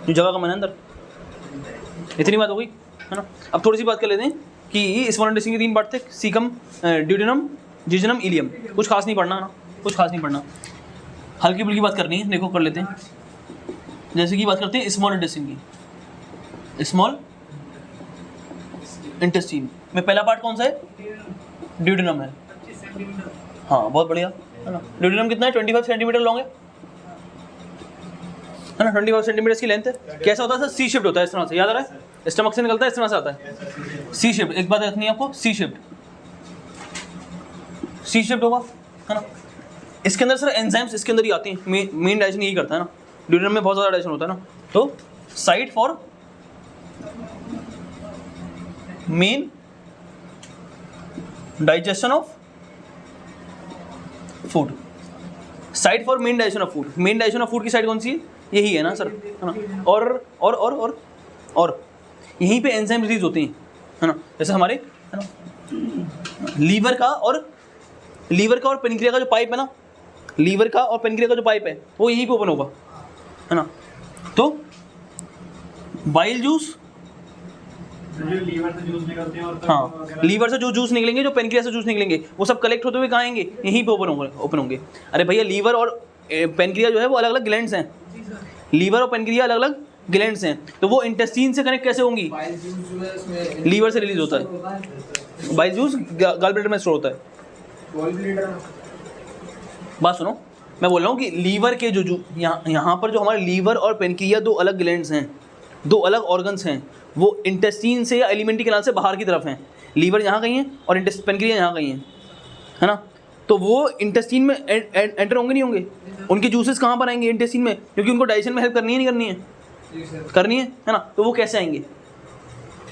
जो जगह कम है ना अंदर। इतनी बात हो गई है ना। अब थोड़ी सी बात कर लेते हैं कि स्मॉल इंटेस्टाइन के 3 पार्ट थे, सीकम, ड्यूडेनम, जिजनम, इलियम। कुछ खास नहीं पढ़ना है ना, कुछ खास नहीं पढ़ना, हल्की फुल्की बात करनी है। देखो कर लेते हैं, जैसे कि बात करते हैं स्मॉल इंटेस्टाइन की। स्मॉल इंटेस्टाइन में पहला पार्ट कौन सा है? ड्यूडेनम है। हाँ बहुत बढ़िया है ना। ड्यूडेनम कितना है? 25 सेंटीमीटर लॉन्ग है ना, 25 सेंटीमीटर की लेंथ है। कैसा होता है सर? सी शिफ्ट होता है, इस तरह से, याद आ रहा है? स्टमक से निकलता है, इस तरह से आता है, सी शिफ्ट। एक बात रखनी है आपको, सी शिफ्ट, सी शिफ्ट होगा है ना। इसके अंदर सर एंजाइम्स इसके अंदर ही आती हैं, मेन डाइजेशन यही करता है ना। ड्यूडेनम में बहुत ज़्यादा डाइजेशन होता है ना। तो site for main digestion of food, site for main digestion of food. Main digestion of food की साइड कौन सी है? यही है ना सर, है ना। और यहीं पे एंजाइम रिलीज होते हैं, है ना। जैसे हमारे है ना लीवर का और पेनक्रिया का जो पाइप है ना, लीवर का और पेनक्रिया का जो पाइप है वो यहीं पे ओपन होगा, है ना। तो बाइल जूस, लीवर से जूस निकलते हैं और हाँ लीवर से जो जूस निकलेंगे, जो पेनक्रिया से जूस निकलेंगे, वो सब कलेक्ट होते हुए कहाँ आएंगे? यहीं पे ओपन होंगे। अरे भैया लीवर और पेनक्रिया जो है वो अलग अलग ग्लैंड्स हैं, लीवर और पेनक्रिया अलग अलग ग्लैंड्स हैं। तो वो इंटेस्टाइन से कनेक्ट कैसे होंगी? लीवर से रिलीज होता है, बाइल जूस गॉल ब्लैडर में स्टोर होता है। बात सुनो, मैं बोल रहा हूँ कि लीवर के जो यहाँ पर जो हमारे लीवर और पेनक्रिया दो अलग ग्लैंड्स हैं, दो अलग ऑर्गन्स हैं, वो इंटेस्टाइन से या एलिमेंट्री कैनाल से बाहर की तरफ हैं। लीवर यहाँ कहीं है और पेनक्रिया यहाँ कहीं है ना। तो वो इंटेस्टाइन में एंटर होंगे नहीं होंगे? उनके जूसेस कहाँ पर आएंगे? इंटेस्टाइन में, क्योंकि उनको डाइजेशन में हेल्प करनी है नहीं करनी है? करनी है ना। तो वो कैसे आएंगे?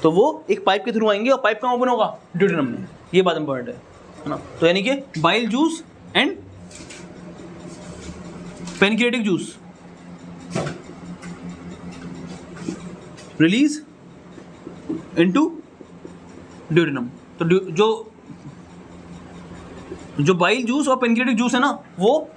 तो वो एक पाइप के थ्रू आएंगे, और पाइप कहाँ ओपन होगा? ड्यूडेनम में। ये बात इंपॉर्टेंट है ना। तो यानी कि bile juice and pancreatic juice release into duodenum. तो जो बाइल जूस और पेनक्रियाटिक जूस है ना, वो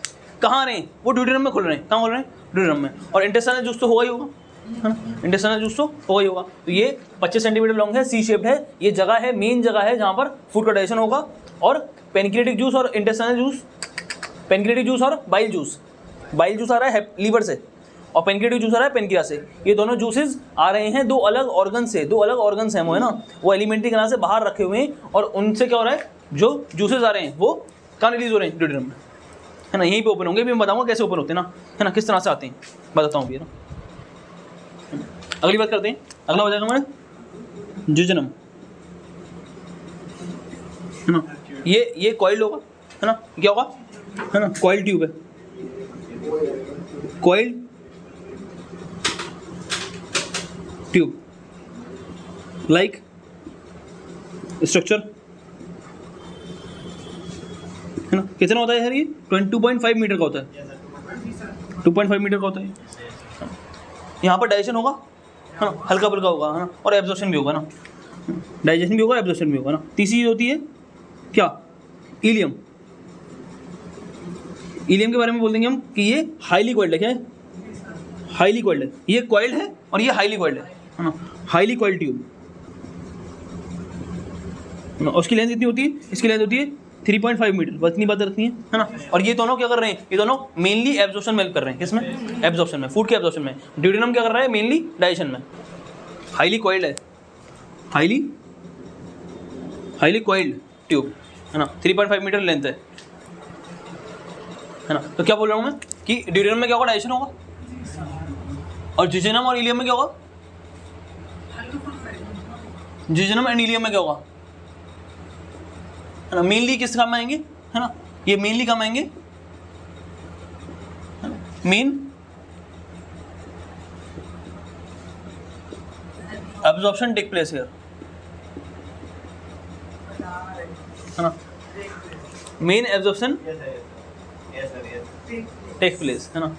कहाँ आ रहे हैं? वो ड्यूडेनम में खुल रहे हैं। कहाँ खुल रहे हैं? ड्यूडेनम में। और इंटेस्टाइनल जूस तो होगा ही होगा, है ना। इंटेस्टाइनल जूस तो होगा ही होगा। तो ये 25 सेंटीमीटर लॉन्ग है, सी शेप्ड है। ये जगह है, मेन जगह है जहाँ पर फूड का डाइजेशन होगा। और पेनक्रियाटिक जूस और इंटेस्टाइनल जूस, पेनक्रियाटिक जूस और बाइल जूस आ रहा है लीवर से, और पेनक्रियाटिक जूस आ रहा है पेनक्रिया से। ये दोनों जूसेस आ रहे हैं दो अलग ऑर्गन से, दो अलग ऑर्गन्स हैं वो, है ना। वो एलिमेंट्री कैनाल से बाहर रखे हुए हैं, और उनसे क्या हो रहा है? जो जूसेस आ रहे हैं वो कहाँ रिलीज हो रहे हैं? ड्यूडेनम में, है ना। यहीं पे ओपन होंगे। भी मैं बताऊंगा कैसे ओपन होते हैं ना, है ना, किस तरह से आते हैं बताता हूँ, है ना। अगली बात करते हैं। अगला हो जाएगा हमारे जिजनम, है ना। ये कॉइल्ड होगा, है ना। क्या होगा? है ना, कॉइल्ड ट्यूब है, कॉइल्ड ट्यूब लाइक स्ट्रक्चर, है ना। कितना होता है यार? ये 22.5 मीटर का होता है, 2.5 मीटर का होता है। यहाँ पर डाइजेशन होगा, है ना, हल्का फुल्का होगा, है ना, और एब्जॉर्प्शन भी होगा ना। डाइजेशन भी होगा, एब्जॉर्प्शन भी होगा ना। तीसरी चीज होती है क्या? इलियम। इलियम के बारे में बोल देंगे हम कि ये हाईली कॉइल्ड है। क्या है? हाईली कॉइल्ड है। ये कॉइल्ड है और ये हाईली कॉइल्ड है ना। हाईली कॉइल्ड ट्यूब, उसकी लेंथ कितनी होती है? इसकी लेंथ होती है 3.5 मीटर। बस इतनी बात रखनी है ना। और ये दोनों क्या कर रहे हैं? ये दोनों मेनली एब्जॉर्प्शन में हेल्प कर रहे हैं। किसमें? एब्जॉर्प्शन में, फूड के एब्जॉर्प्शन में। ड्यूडेनम क्या कर रहा है? मेनली डाइजेशन में। हाईली कॉइल्ड है, हाईली कॉइल्ड ट्यूब, है ना। 3.5 मीटर लेंथ है ना। तो क्या बोल रहा हूँ मैं कि ड्यूडेनम में क्या होगा? डाइजेशन होगा। और जिजनम और इलियम में क्या होगा? जिजनम एंड इलियम में क्या होगा? है ना। मेनली किस काम में आएंगे? है ना, ये मेनली काम आएंगे, main absorption take place here, है ना। मेन एब्जॉर्प्शन टेक प्लेस, है ना।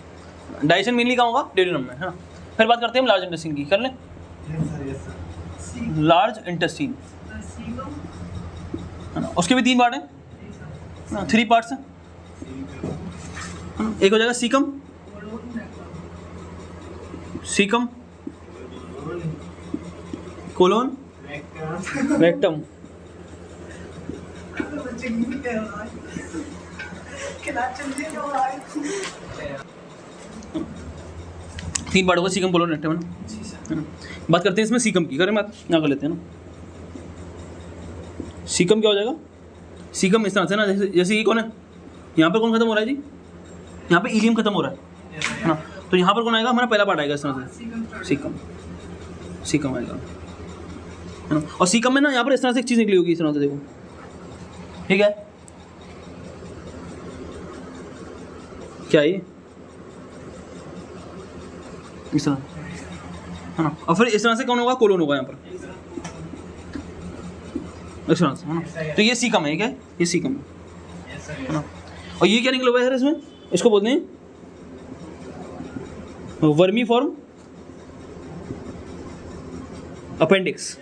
डाइजेशन मेनली कहाँ होगा? ड्यूडेनम में, है ना। फिर बात करते हैं हम लार्ज इंटेस्टाइन की। कर लें लार्ज इंटेस्टाइन, है ना। उसके भी 3 पार्ट हैं, 3 पार्ट्स हैं। एक हो जाएगा सीकम, कोलोन, रेक्टम। तीन पार्ट होगा, सीकम, कोलोन, रेक्टम, है ना। बात करते हैं इसमें सीकम की, करें बात यहाँ कर लेते हैं ना। सीकम क्या हो जाएगा? सीकम इस तरह से ना, जैसे ये कौन है, यहाँ पर कौन खत्म हो रहा है जी? यहाँ पे इलियम खत्म हो रहा है ना। तो यहाँ पर कौन आएगा? हमारा पहला पार्ट आएगा इस तरह से, सीकम। सीकम आएगा, है ना। और सीकम में ना यहाँ पर इस तरह से एक चीज़ निकली होगी, इस तरह से देखो, ठीक है, क्या है ये? इस तरह, है ना। और फिर इस तरह से कौन होगा? कोलोन होगा यहाँ पर, इस तरह से, है ना। तो ये सीकम है, क्या है? ये सीकम है ना। और ये क्या निकला हुआ है इसमें? इसको बोलते हैं vermi form appendix.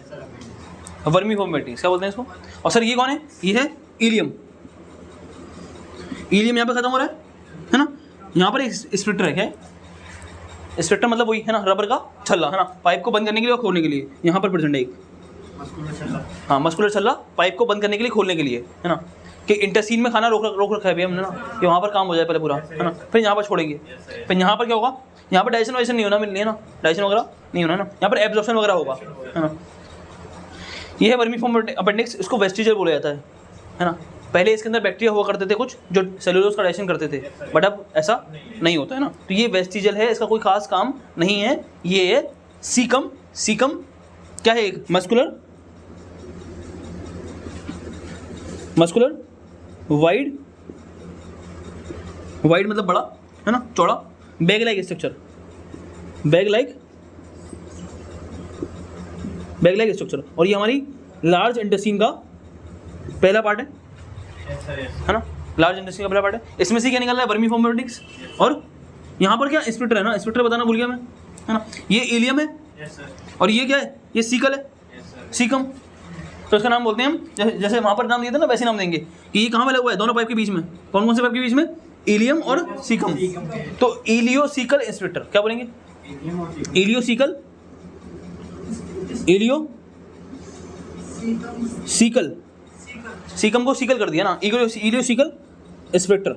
Vermi form appendix क्या बोलते हैं इसको? और सर ये कौन है? ये है इलियम। इलियम यहाँ पे खत्म हो रहा है ना। यहाँ पर एक स्प्लिटर है, क्या है? स्प्लिटर मतलब वही है ना, रबर का छल्ला, है ना, पाइप को बंद करने के लिए और खोलने के लिए। यहाँ पर प्रेजेंट है एक, हाँ, मस्कुलर छल्ला, पाइप को बंद करने के लिए, खोलने के लिए, है ना, कि इंटेस्टाइन में खाना रोक रखा है भैया हमने ना, कि वहाँ पर काम हो जाए पहले पूरा, है ना, फिर यहाँ पर छोड़ेंगे। फिर यहाँ पर क्या होगा? यहाँ पर डाइजेशन वाइजेशन नहीं होना, मिलनी है ना, डाइजेशन वगैरह नहीं होना है ना, यहाँ पर एब्जॉर्प्शन वगैरह होगा, है ना। ये है वर्मीफॉर्म अपेंडिक्स। इसको वेस्टिजल बोला जाता है ना। पहले इसके अंदर बैक्टीरिया हुआ करते थे कुछ, जो सेलुलोज का डाइजेशन करते थे, बट अब ऐसा नहीं होता है ना। तो ये वेस्टिजल है, इसका कोई खास काम नहीं है। ये है सीकम। सीकम क्या है? एक मस्कुलर वाइड मतलब बड़ा, है ना, चौड़ा, bag like structure, bag like structure. और ये हमारी लार्ज इंटेस्टाइन का पहला पार्ट है ना, लार्ज इंटेस्टाइन का पहला पार्ट है। इसमें से क्या निकल रहा है? Vermiform appendix. और यहाँ पर क्या स्प्लिटर है ना, स्प्लिटर बताना भूल गया मैं, है ना। ये इलियम है, और ये क्या है? ये सीकल है, सीकम। तो इसका नाम बोलते हैं हम, जैसे वहाँ पर नाम दिया था ना, वैसे नाम देंगे कि ये कहाँ में लगा हुआ है? दोनों पाइप के बीच में। कौन कौन से पाइप के बीच में? इलियम और सीकम। तो इलियोसीकल स्प्लिटर, क्या बोलेंगे? इलियोसीकल, सीकल, सीकम को सीकल कर दिया ना, इलियोसीकल स्प्लिटर,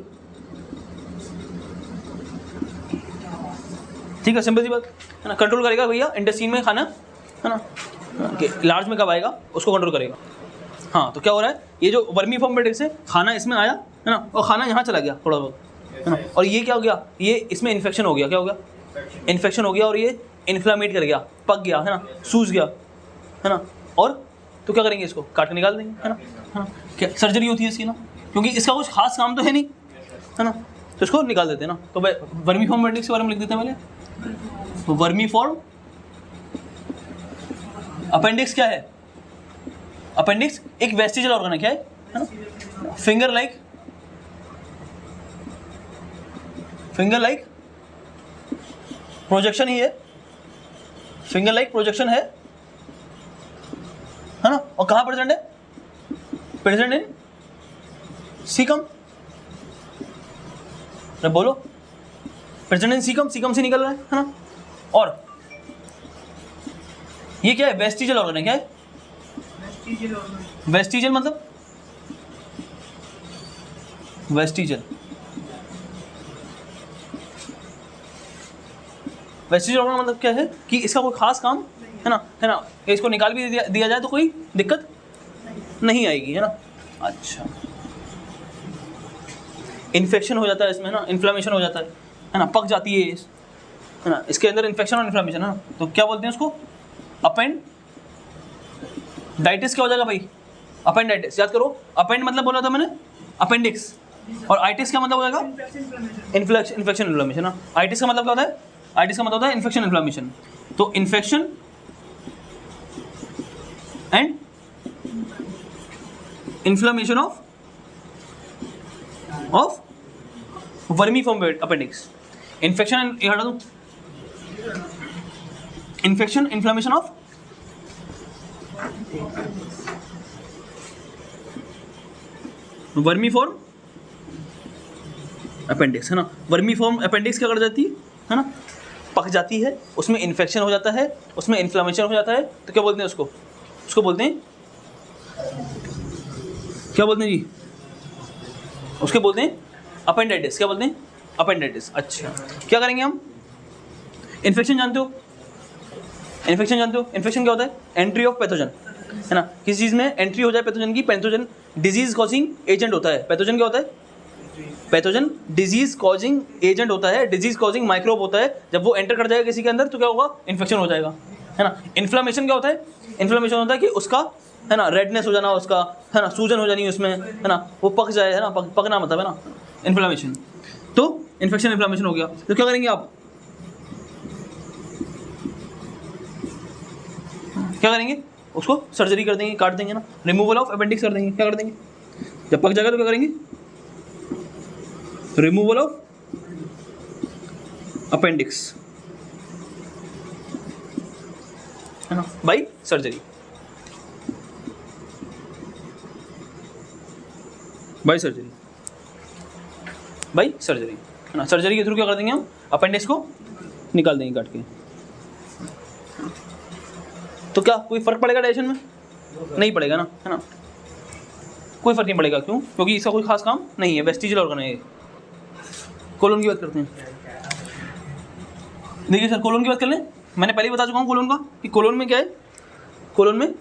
ठीक है, सिंपल सी बात है ना। कंट्रोल करेगा भैया इंटेस्टाइन में खाना, है ना, कि लार्ज में कब आएगा उसको कंट्रोल करेगा। हाँ, तो क्या हो रहा है? ये जो वर्मीफॉर्म अपेंडिक्स से खाना इसमें आया, है ना, और खाना यहाँ चला गया थोड़ा बहुत, है ना, और ये क्या हो गया? ये इसमें इन्फेक्शन हो गया। क्या हो गया? इन्फेक्शन हो गया, और ये इन्फ्लामेट कर गया, पक गया, है ना, सूज गया, है ना। और तो क्या करेंगे? इसको काट के निकाल देंगे, है ना। क्या सर्जरी होती है इसकी ना, क्योंकि इसका कुछ खास काम तो है नहीं, है ना, तो इसको निकाल देते हैं ना। तो वर्मीफॉर्म अपेंडिक्स के बारे में लिख देते हैं पहले। वर्मीफॉर्म अपेंडिक्स क्या है? अपेंडिक्स एक वेस्टिजल ऑर्गन है, क्या है ना, फिंगर लाइक प्रोजेक्शन ही है, फिंगर लाइक प्रोजेक्शन है ना। और कहाँ प्रेजेंट है? Present in caecum. बोलो, प्रेजेंट इन सीकम, सीकम से निकल रहा है ना। और ये क्या है? वेस्टिजल ऑर्गन है, क्या है? वेस्टिजल मतलब वेस्टिजल ऑर्गन मतलब क्या है? कि इसका कोई खास काम है ना, इसको निकाल भी दिया जाए तो कोई दिक्कत नहीं आएगी, है ना। अच्छा, इन्फेक्शन हो जाता है इसमें ना, इन्फ्लामेशन हो जाता है ना, पक जाती है ना, इसके अंदर इन्फेक्शन और इन्फ्लामेशन, है ना। तो क्या बोलते हैं उसको? अपेंडाइटिस। क्या हो जाएगा भाई? अपेंडाइटिस। याद करो, अपेंड मतलब बोला था मैंने अपेंडिक्स, और आइटिस का मतलब हो जाएगा इन्फेक्शन इन्फ्लामेशन ना। आइटिस का मतलब क्या होता है? आइटिस का मतलब होता है इन्फेक्शन इन्फ्लामेशन। तो infection and inflammation of vermiform appendix. Infection, ये हटा दूं, infection inflammation of vermiform appendix, है ना। वर्मीफॉर्म अपेंडिक्स क्या कर जाती है ना, पक जाती है, उसमें इन्फेक्शन हो जाता है, उसमें इन्फ्लेमेशन हो जाता है, तो क्या बोलते हैं उसको? उसको बोलते हैं, क्या बोलते हैं जी? उसके बोलते हैं अपेंडाइटिस। क्या बोलते हैं? अपेंडाइटिस। अच्छा, क्या करेंगे हम? इन्फेक्शन जानते हो? इन्फेक्शन जानते हो? इन्फेक्शन क्या होता है? एंट्री ऑफ पैथोजन, है ना? किसी चीज़ में एंट्री हो जाए पैथोजन की, पैथोजन डिजीज कॉजिंग एजेंट होता है। पैथोजन क्या होता है? पैथोजन डिजीज कॉजिंग एजेंट होता है, डिजीज कॉजिंग माइक्रोब होता है। जब वो एंटर कर जाएगा किसी के अंदर तो क्या होगा? इन्फेक्शन हो जाएगा, है ना? इन्फ्लेमेशन क्या होता है? इन्फ्लेमेशन होता है कि उसका, है ना, रेडनेस हो जाना उसका, है ना, सूजन हो जानी उसमें, है ना, वो पक जाए, है ना, पकना मतलब, है ना, इन्फ्लेमेशन। तो इन्फेक्शन इन्फ्लेमेशन हो गया, तो क्या करेंगे आप? क्या करेंगे? उसको सर्जरी कर देंगे, काट देंगे ना, रिमूवल ऑफ अपेंडिक्स कर देंगे। क्या कर देंगे? जब पक जाएगा तो क्या करेंगे? रिमूवल ऑफ अपेंडिक्स, है ना, by surgery. By surgery, by surgery, है ना। सर्जरी के थ्रू क्या कर देंगे हम? अपेंडिक्स को निकाल देंगे काट के। तो क्या कोई फर्क पड़ेगा डाइजेशन में? नहीं पड़ेगा ना, है ना, कोई फर्क नहीं पड़ेगा। क्यों? क्योंकि इसका कोई खास काम नहीं है, वेस्टिजियल ऑर्गन है ये। कोलोन की बात करते हैं। देखिए सर, कोलोन की बात कर लें। मैंने पहले ही बता चुका हूँ कोलोन का, कि कोलोन में क्या है? कोलोन में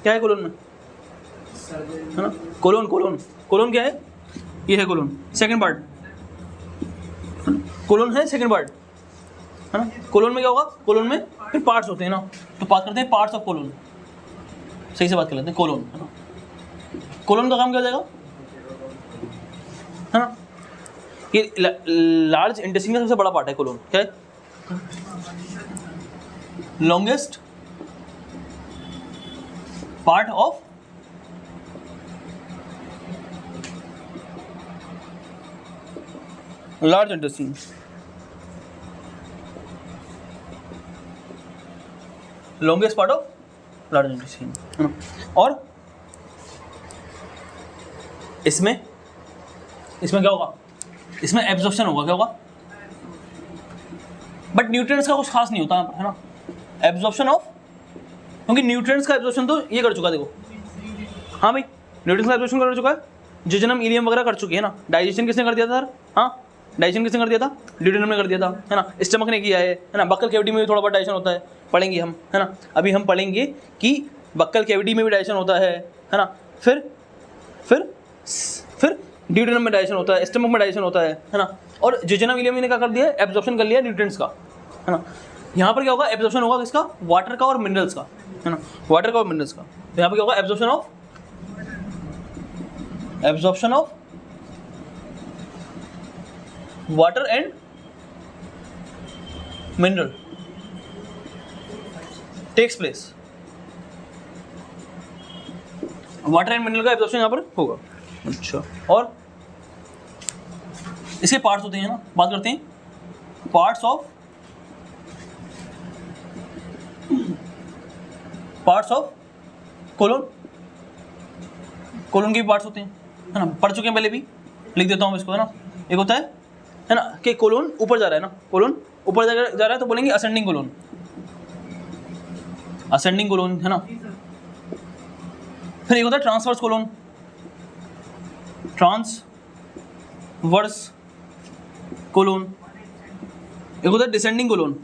क्या है? कोलोन में, है ना, कोलोन कोलोन कोलोन क्या है? ये है कोलोन, सेकंड पार्ट। कोलोन है सेकंड पार्ट, है ना। कोलोन में क्या होगा? कोलोन में फिर पार्ट्स होते हैं ना, तो बात करते हैं पार्ट्स ऑफ कोलोन। सही से बात कर लेते हैं। कोलोन, है ना, कोलोन का काम क्या हो जाएगा, है ना? ये लार्ज इंटेस्टाइन का सबसे बड़ा पार्ट है कोलोन। क्या है? Longest part of large intestine. Longest part of large intestine, है ना। और इसमें क्या होगा? इसमें एब्जॉर्प्शन होगा। क्या होगा? बट न्यूट्रिएंट्स का कुछ खास नहीं होता, है ना, एब्जॉर्प्शन ऑफ, क्योंकि न्यूट्रिएंट्स का एब्जॉर्प्शन तो ये कर चुका है, देखो। हाँ भाई, न्यूट्रिएंट्स का एब्जॉर्प्शन कर चुका है, जिजनम इलियम वगैरह कर चुकी है ना। डाइजेशन किसने कर दिया था सर? हाँ, डाइजेशन किसने कर दिया था? ड्यूडेनम ने कर दिया था, है ना। स्टमक ने किया है ना। बक्कल कैविटी में भी थोड़ा बहुत डाइजेशन होता है, पढ़ेंगे हम, है ना। अभी हम पढ़ेंगे कि बक्कल कैविटी में भी डाइजेशन होता है ना। फिर ड्यूडेनम में डाइजेशन होता है, स्टमक में डाइजेशन होता है ना। और जिजनम इलियम ने क्या कर दिया? एब्जॉर्प्शन कर लिया न्यूट्रिएंट्स का, है ना। यहाँ पर क्या होगा? एब्जॉर्प्शन होगा किसका? वाटर का और मिनरल्स का, है ना, वाटर का और मिनरल्स का। तो यहाँ पर क्या होगा? Absorption of water and mineral takes place. Water and mineral का एब्जॉर्प्शन यहाँ पर होगा। अच्छा, और इसके पार्ट्स होते हैं ना, बात करते हैं पार्ट्स ऑफ कोलोन। कोलोन के भी पार्ट्स होते हैं, है ना, पढ़ चुके हैं पहले भी, लिख देता हूँ इसको, है ना। एक होता है ना, कि कोलोन ऊपर जा रहा है ना, कोलोन ऊपर जा रहा है तो बोलेंगे असेंडिंग कोलोन, असेंडिंग कोलोन, है ना। फिर एक होता है ट्रांसवर्स कोलोन, ट्रांसवर्स कोलोन। एक होता है डिसेंडिंग कोलोन,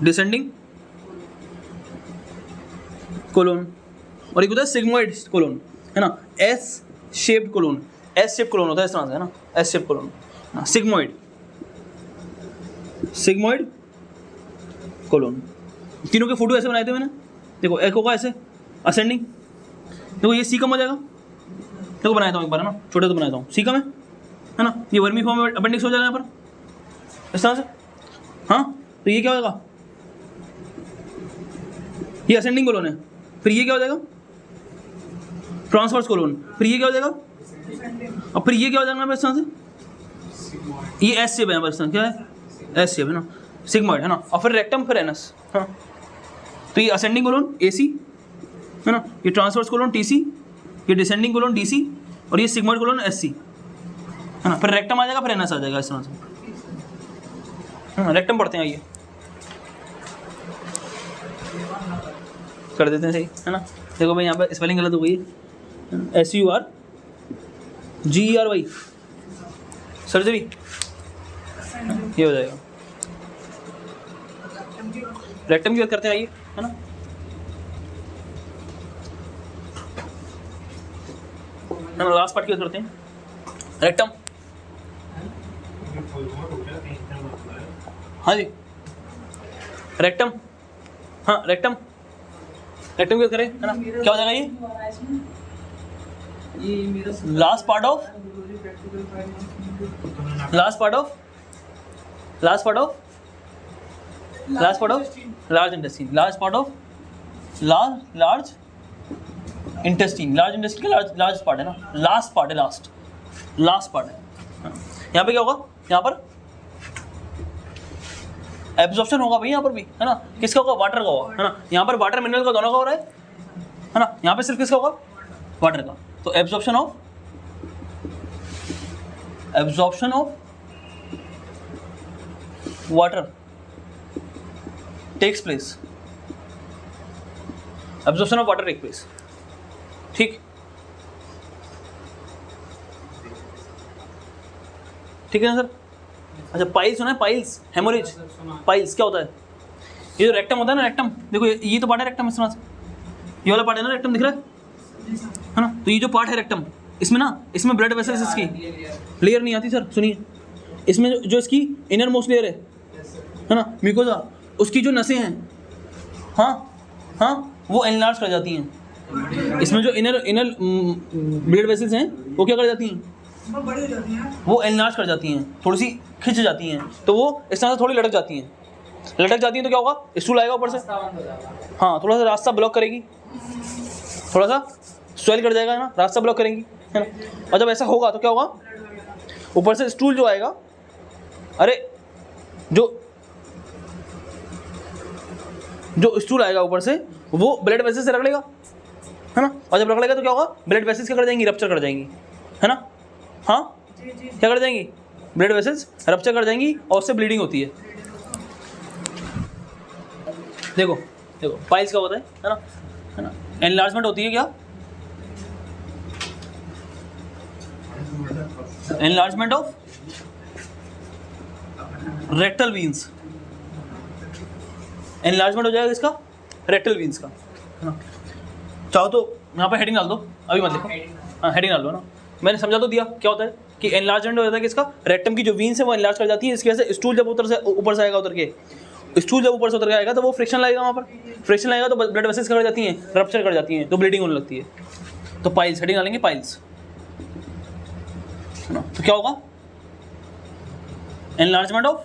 डिसेंडिंग कोलोन। और एक होता है सिग्मोइड कोलोन, है ना, S shaped colon. S shape colon होता है इस तरह से, है ना, S shape colon, sigmoid colon. तीनों के फोटो ऐसे बनाए थे मैंने, देखो। एक होगा ऐसे असेंडिंग, देखो ये सी कम हो जाएगा, देखो बनाया था एक बार, है ना, छोटे तो बनाया था, सी कम है ना। ये वर्मी फॉर्म में अपेंडिक्स हो जाएगा यहाँ पर इस तरह से। हाँ, तो ये क्या हो जाएगा? ये असेंडिंग कोलोन है। फिर ये क्या हो जाएगा? Transverse colon. फिर ये क्या हो जाएगा? और फिर ये क्या हो जाएगा इस तरह से? ये एस शेप है, बस क्या है? एस शेप, है ना, सिग्मॉइड, है ना। और फिर रेक्टम, फिर एनस, हाँ। तो ये असेंडिंग कोलोन एसी, है ना, ये ट्रांसवर्स कोलोन टीसी, ये डिसेंडिंग कोलोन डीसी, और ये सिग्मॉइड कोलोन एससी, है ना। फिर रेक्टम आ जाएगा, फिर एनस आ जाएगा इस तरह से। रेक्टम पढ़ते हैं, आइए कर देते हैं, सही है ना। देखो भाई यहाँ पे स्पेलिंग गलत हो गई है, SURGERY सर्जरी, ये हो जाएगा। रेक्टम की बात करते हैं, आइए, है ना। लास्ट पार्ट की बात करते हैं, रेक्टम। हाँ जी, रेक्टम, हाँ रेक्टम, रेक्टम की बात करें, है ना। क्या हो जाएगा ये last part of large intestine, large part of large intestine, large intestine का लार्ज पार्ट है ना, लास्ट पार्ट है, लास्ट पार्ट है। यहाँ पे क्या होगा, यहाँ पर एब्जॉर्प्शन होगा भाई, यहाँ पर भी, है ना। किसका होगा, वाटर का होगा, है ना। यहाँ पर वाटर मिनरल का दोनों का हो रहा है ना। यहाँ पे सिर्फ किसका होगा, वाटर का। तो absorption of water takes place, absorption of water take place, ठीक है ना सर। अच्छा, पाइल्स सुना है, पाइल्स, हेमोरेज, पाइल्स क्या होता है, ये जो रेक्टम होता है ना, रेक्टम देखो, ये तो पार्ट है रेक्टम, इस तरह से ये वाला पार्ट है ना रेक्टम, दिख रहा है ना। तो ये जो पार्ट है रेक्टम, इसमें ना, इसमें ब्लड वेसल्स, इसकी लेयर नहीं आती सर, सुनिए, इसमें जो इसकी इनर मोस्ट लेयर है ना, म्यूकोसा, उसकी जो नसें हैं, हाँ वो एनलार्ज कर जाती हैं। इसमें जो इनर ब्लड वेसल्स हैं वो क्या कर जाती हैं, वो एनलार्ज कर जाती हैं, थोड़ी सी खिंच जाती हैं, तो वो इस तरह से थोड़ी लटक जाती हैं तो क्या होगा, स्टूल आएगा ऊपर से, हाँ थोड़ा सा रास्ता ब्लॉक करेगी, थोड़ा सा स्वेल कर जाएगा ना, रास्ता ब्लॉक करेंगी, है ना। और जब ऐसा होगा तो क्या होगा, ऊपर से स्टूल जो आएगा, अरे जो स्टूल आएगा ऊपर से, वो ब्लड वेसल्स से रगड़ेगा, है ना। और जब रगड़ेगा तो क्या होगा, ब्लड वेसल्स क्या कर जाएंगी, रप्चर कर जाएंगी, है ना। हाँ क्या कर जाएंगी, ब्लड वेसल्स रप्चर कर जाएंगी और उससे ब्लीडिंग होती है। देखो पाइल्स क्या होता है ना, एनलार्जमेंट होती है, क्या enlargement of rectal veins, enlargement हो जाएगा इसका रेक्टल वीन्स का, है ना। चाहो तो यहाँ पर हेडिंग डाल दो, अभी मत लिखो, हाँ हेडिंग डाल दो ना, मैंने समझा तो दिया क्या होता है कि एनलार्जमेंट हो जाता है कि इसका रेक्टम की जो वीन्स है वो एनलार्ज कर जाती है। इसकी वजह से स्टूल जब ऊपर से आएगा, उतर के स्टूल जब ऊपर से उतर के आएगा तो वो फ्रिक्शन लगेगा, वहाँ पर फ्रिक्शन लगेगा तो ब्लड वेसल्स कर जाती हैं, रप्चर कर जाती हैं, तो ब्लीडिंग होने लगती है। तो पाइल्स, हेडिंग डालेंगे पाइल्स, तो क्या होगा, एनलार्जमेंट ऑफ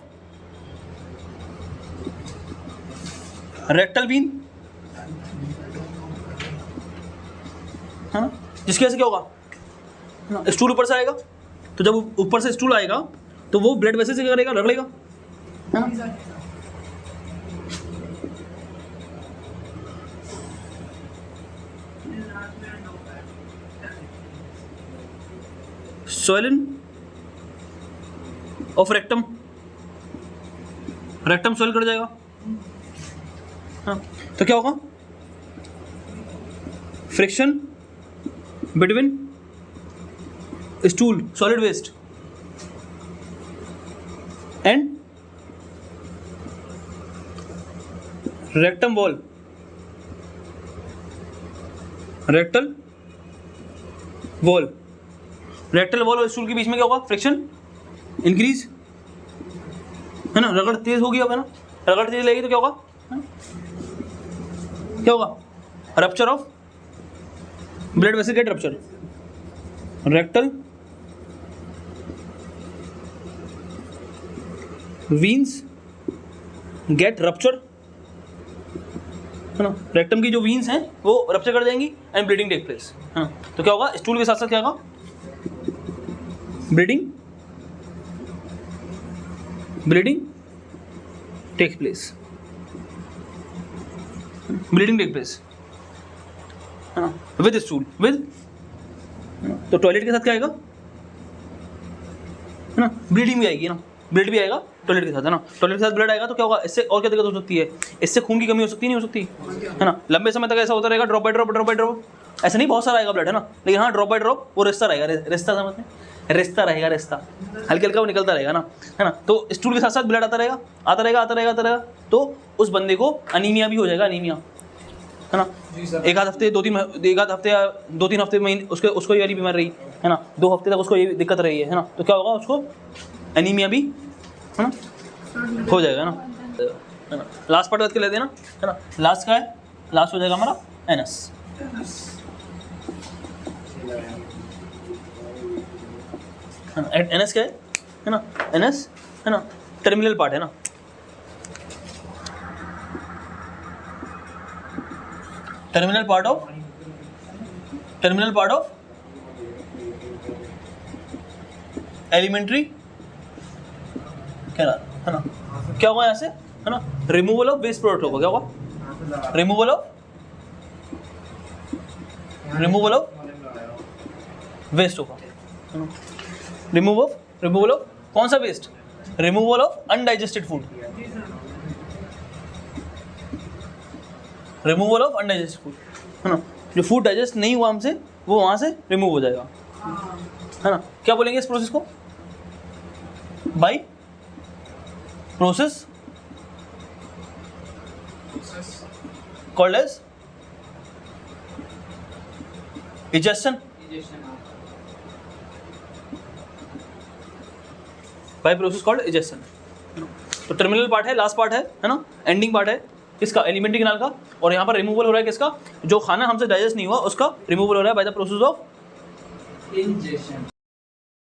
रेक्टल वीन, है ना, जिसकी वजह से क्या होगा, स्टूल ऊपर से आएगा, तो जब ऊपर से स्टूल आएगा तो वो ब्लड वेसल से क्या करेगा, रगड़ेगा, है ना। swelling of rectum, rectum swell कर जाएगा, हाँ। तो क्या होगा, friction between stool, solid waste and rectum wall, rectal wall और स्टूल के बीच में क्या होगा, फ्रिक्शन इंक्रीज, है ना, रगड़ तेज होगी अब, है ना, रगड़ तेज लगेगी तो क्या होगा, क्या होगा, rupture of blood vessel get rupture, rectal veins get rupture, है ना, रेक्टम की जो वीन्स हैं वो रप्चर कर जाएंगी एंड ब्लीडिंग टेक प्लेस, है ना। तो क्या होगा, स्टूल के साथ साथ क्या होगा, ब्लीडिंग टेक प्लेस, है ना, विद स्टूल, तो टॉयलेट के साथ क्या आएगा, है ना, ब्लीडिंग भी आएगी ना, ब्लड भी आएगा टॉयलेट के साथ, है ना। टॉयलेट के साथ ब्लड आएगा तो क्या होगा, इससे और क्या दिक्कत हो सकती है, इससे खून की कमी हो सकती है, नहीं हो सकती, है ना। लंबे समय तक ऐसा होता रहेगा, drop by drop, drop by drop, ऐसा नहीं बहुत सारा आएगा ब्लड, है ना, लेकिन हाँ ड्रॉप बाय ड्रॉप वो रिश्ता रहेगा, रिश्ता समझते हैं, रिश्ता रहेगा, रिश्ता हल्के हल्का वो निकलता रहेगा ना, है ना। तो स्टूल के साथ साथ ब्लड आता रहेगा, आता रहेगा, आता रहेगा, आता रहेगा, तो उस बंदे को अनीमिया भी हो जाएगा, अनीमिया, है ना। एक आध हफ्ते, एक आध हफ्ते या 2-3 हफ्ते महीने उसको ये वाली बीमारी रही, है ना, 2 हफ्ते तक उसको ये दिक्कत रही है ना, तो क्या होगा, उसको एनीमिया भी, है ना, हो जाएगा ना, है ना। लास्ट पार्ट बात कर लेते हैं ना, है ना। लास्ट का है, लास्ट हो जाएगा हमारा एनएस। एनएस क्या है ना, एनएस, है ना, टर्मिनल पार्ट है ना, terminal part of alimentary canal, है ना। क्या होगा यहाँ से, है ना, रिमूवल ऑफ वेस्ट प्रोडक्ट होगा, क्या होगा, रिमूवल ऑफ वेस्ट होगा, रिमूवल ऑफ कौन सा waste, removal of undigested food, removal of undigested food, है ना। जो फूड डाइजेस्ट नहीं हुआ हमसे वो वहाँ से रिमूव हो जाएगा, है ना। क्या बोलेंगे इस प्रोसेस को, by process called as egestion, by process called egestion. तो टर्मिनल पार्ट है, लास्ट पार्ट है ना, एंडिंग पार्ट है किसका, एलिमेंट्री कैनाल का, और यहाँ पर रिमूवल हो रहा है किसका, जो खाना हमसे डाइजेस्ट नहीं हुआ उसका रिमूवल हो रहा है by the process of injection.